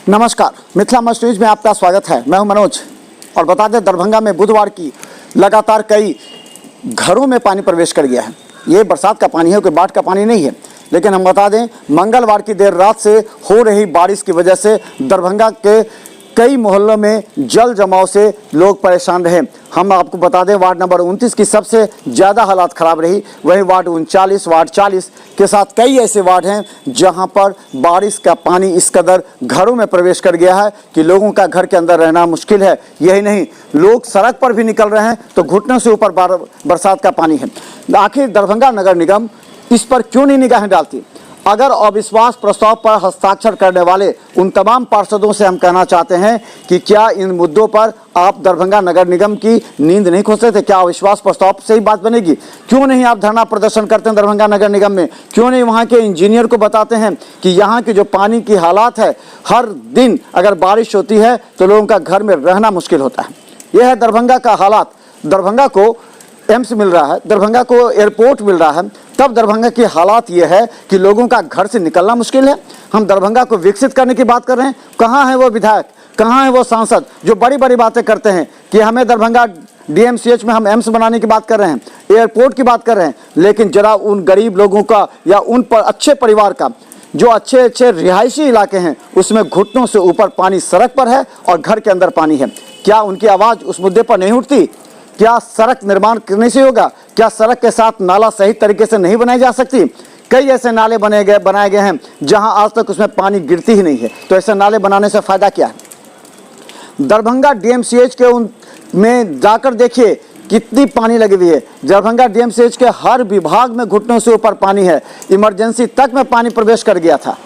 नमस्कार, Mithila must news में आपका स्वागत है। मैं हूं मनोज और बता दें, दरभंगा में बुधवार की लगातार कई घरों में पानी प्रवेश कर गया है। ये बरसात का पानी है, कोई बाढ़ का पानी नहीं है। लेकिन हम बता दें, मंगलवार की देर रात से हो रही बारिश की वजह से दरभंगा के कई मोहल्लों में जल जमाव से लोग परेशान रहे। हम आपको बता दें, वार्ड नंबर 29 की सबसे ज़्यादा हालात ख़राब रही। वहीं वार्ड 39, वार्ड 40 के साथ कई ऐसे वार्ड हैं जहां पर बारिश का पानी इस कदर घरों में प्रवेश कर गया है कि लोगों का घर के अंदर रहना मुश्किल है। यही नहीं, लोग सड़क पर भी निकल रहे हैं तो घुटनों से ऊपर बरसात का पानी है। आखिर दरभंगा नगर निगम इस पर क्यों नहीं निगाहें डालती? अगर अविश्वास प्रस्ताव पर हस्ताक्षर करने वाले उन तमाम पार्षदों से हम कहना चाहते हैं कि क्या इन मुद्दों पर आप दरभंगा नगर निगम की नींद नहीं खो सकते? क्या अविश्वास प्रस्ताव से ही बात बनेगी? क्यों नहीं आप धरना प्रदर्शन करते हैं दरभंगा नगर निगम में? क्यों नहीं वहाँ के इंजीनियर को बताते हैं कि यहाँ की जो पानी की हालात है, हर दिन अगर बारिश होती है तो लोगों का घर में रहना मुश्किल होता है। यह है दरभंगा का हालात। दरभंगा को एम्स मिल रहा है, दरभंगा को एयरपोर्ट मिल रहा है, तब दरभंगा की हालात ये है कि लोगों का घर से निकलना मुश्किल है। हम दरभंगा को विकसित करने की बात कर रहे हैं। कहाँ है वो विधायक, कहाँ है वो सांसद जो बड़ी बड़ी बातें करते हैं कि हमें दरभंगा DMCH में हम एम्स बनाने की बात कर रहे हैं, एयरपोर्ट की बात कर रहे हैं, लेकिन जरा उन गरीब लोगों का या उन पर अच्छे परिवार का जो अच्छे अच्छे रिहायशी इलाके हैं उसमें घुटनों से ऊपर पानी सड़क पर है और घर के अंदर पानी है। क्या उनकी आवाज़ उस मुद्दे पर नहीं उठती? क्या सड़क निर्माण करने से होगा? क्या सड़क के साथ नाला सही तरीके से नहीं बनाई जा सकती? कई ऐसे नाले बनाए गए हैं जहां आज तक उसमें पानी गिरती ही नहीं है। तो ऐसे नाले बनाने से फ़ायदा क्या है? दरभंगा DMCH के उन में जाकर देखिए कितनी पानी लगी हुई है। दरभंगा DMCH के हर विभाग में घुटनों से ऊपर पानी है। इमरजेंसी तक में पानी प्रवेश कर गया था।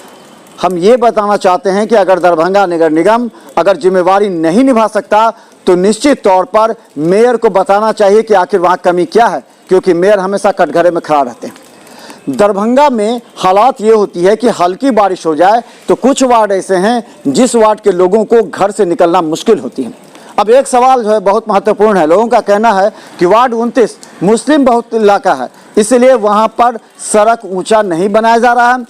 हम ये बताना चाहते हैं कि अगर दरभंगा नगर निगम अगर जिम्मेवारी नहीं निभा सकता तो निश्चित तौर पर मेयर को बताना चाहिए कि आखिर वहाँ कमी क्या है, क्योंकि मेयर हमेशा कटघरे में खड़ा रहते हैं। दरभंगा में हालात ये होती है कि हल्की बारिश हो जाए तो कुछ वार्ड ऐसे हैं जिस वार्ड के लोगों को घर से निकलना मुश्किल होती है। अब एक सवाल जो है बहुत महत्वपूर्ण है। लोगों का कहना है कि वार्ड 29 मुस्लिम बहुत इलाका है, इसलिए वहाँ पर सड़क ऊंचा नहीं बनाया जा रहा है,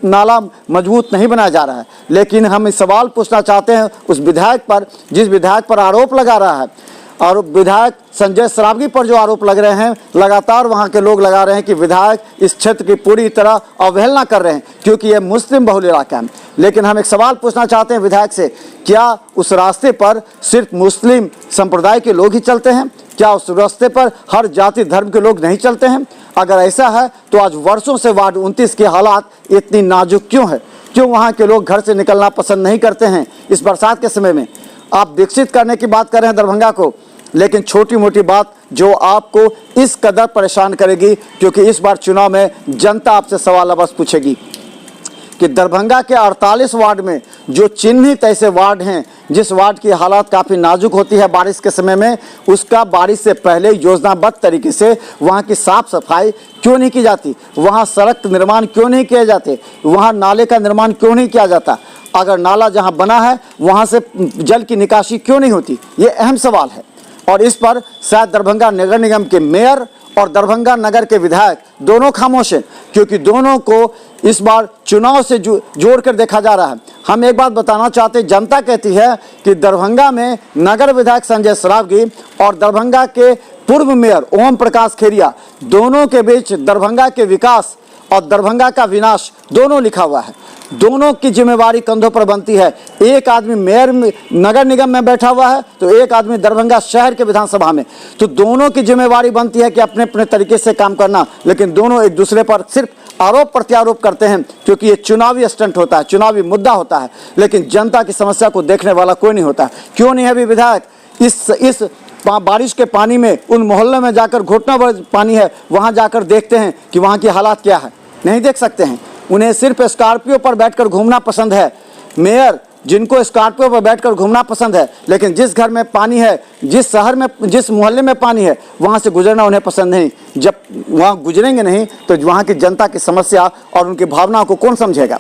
नाला मजबूत नहीं बनाया जा रहा है। लेकिन हम इस सवाल पूछना चाहते हैं उस विधायक पर, जिस विधायक पर आरोप लगा रहा है, और विधायक संजय सरावगी पर जो आरोप लग रहे हैं, लगातार वहाँ के लोग लगा रहे हैं कि विधायक इस क्षेत्र की पूरी तरह अवहेलना कर रहे हैं क्योंकि यह मुस्लिम बहुल इलाका है। लेकिन हम एक सवाल पूछना चाहते हैं विधायक से, क्या उस रास्ते पर सिर्फ मुस्लिम संप्रदाय के लोग ही चलते हैं? क्या उस रास्ते पर हर जाति धर्म के लोग नहीं चलते हैं? अगर ऐसा है तो आज वर्षों से वार्ड 29 की हालात इतनी नाजुक क्यों है? क्यों वहाँ के लोग घर से निकलना पसंद नहीं करते हैं इस बरसात के समय में? आप विकसित करने की बात कर रहे हैं दरभंगा को, लेकिन छोटी मोटी बात जो आपको इस कदर परेशान करेगी, क्योंकि इस बार चुनाव में जनता आपसे सवाल अवश्य पूछेगी कि दरभंगा के 48 वार्ड में जो चिन्हित ऐसे वार्ड हैं जिस वार्ड की हालात काफ़ी नाजुक होती है बारिश के समय में, उसका बारिश से पहले योजनाबद्ध तरीके से वहाँ की साफ़ सफाई क्यों नहीं की जाती? वहाँ सड़क निर्माण क्यों नहीं किए जाते? वहाँ नाले का निर्माण क्यों नहीं किया जाता? अगर नाला जहाँ बना है वहाँ से जल की निकासी क्यों नहीं होती? ये अहम सवाल है और इस पर शायद दरभंगा नगर निगम के मेयर और दरभंगा नगर के विधायक दोनों खामोश हैं, क्योंकि दोनों को इस बार चुनाव से जोड़ कर देखा जा रहा है। हम एक बात बताना चाहते हैं, जनता कहती है कि दरभंगा में नगर विधायक संजय सरावगी और दरभंगा के पूर्व मेयर ओम प्रकाश खेरिया, दोनों के बीच दरभंगा के विकास और दरभंगा का विनाश दोनों लिखा हुआ है। दोनों की जिम्मेवारी कंधों पर बनती है। एक आदमी मेयर नगर निगम में बैठा हुआ है तो एक आदमी दरभंगा शहर के विधानसभा में, तो दोनों की जिम्मेवारी बनती है कि अपने अपने तरीके से काम करना। लेकिन दोनों एक दूसरे पर सिर्फ आरोप प्रत्यारोप करते हैं क्योंकि ये चुनावी स्टंट होता है, चुनावी मुद्दा होता है, लेकिन जनता की समस्या को देखने वाला कोई नहीं होता। क्यों नहीं है अभी विधायक इस बारिश के पानी में उन मोहल्ले में जाकर, घुटना भर पानी है, वहाँ जाकर देखते हैं कि वहाँ की हालात क्या है? नहीं देख सकते हैं। उन्हें सिर्फ स्कॉर्पियो पर बैठकर घूमना पसंद है। मेयर जिनको स्कॉर्पियो पर बैठकर घूमना पसंद है, लेकिन जिस घर में पानी है, जिस शहर में, जिस मोहल्ले में पानी है, वहाँ से गुजरना उन्हें पसंद नहीं। जब वहाँ गुजरेंगे नहीं तो वहाँ की जनता की समस्या और उनकी भावनाओं को कौन समझेगा?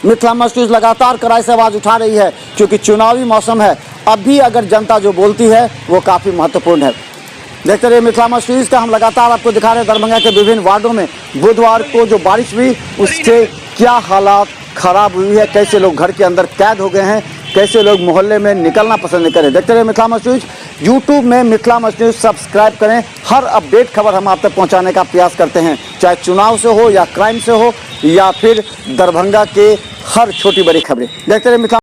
मिथिला मस्ट न्यूज लगातार कड़ाई से आवाज़ उठा रही है क्योंकि चुनावी मौसम है। अब भी अगर जनता जो बोलती है वो काफ़ी महत्वपूर्ण है। देखते रहिए मिथिला मस्ट न्यूज का। हम लगातार आपको दिखा रहे हैं दरभंगा के विभिन्न वार्डों में बुधवार को जो बारिश हुई उसके क्या हालात खराब हुई है, कैसे लोग घर के अंदर कैद हो गए हैं, कैसे लोग मोहल्ले में निकलना पसंद नहीं करें। देखते रहिए मिथिला मस्ट न्यूज। यूट्यूब में मिथिला मस्ट न्यूज सब्सक्राइब करें। हर अपडेट खबर हम आप तक पहुंचाने का प्रयास करते हैं, चाहे चुनाव से हो या क्राइम से हो या फिर दरभंगा के हर छोटी बड़ी खबरें। देखते रहिए मिथिला।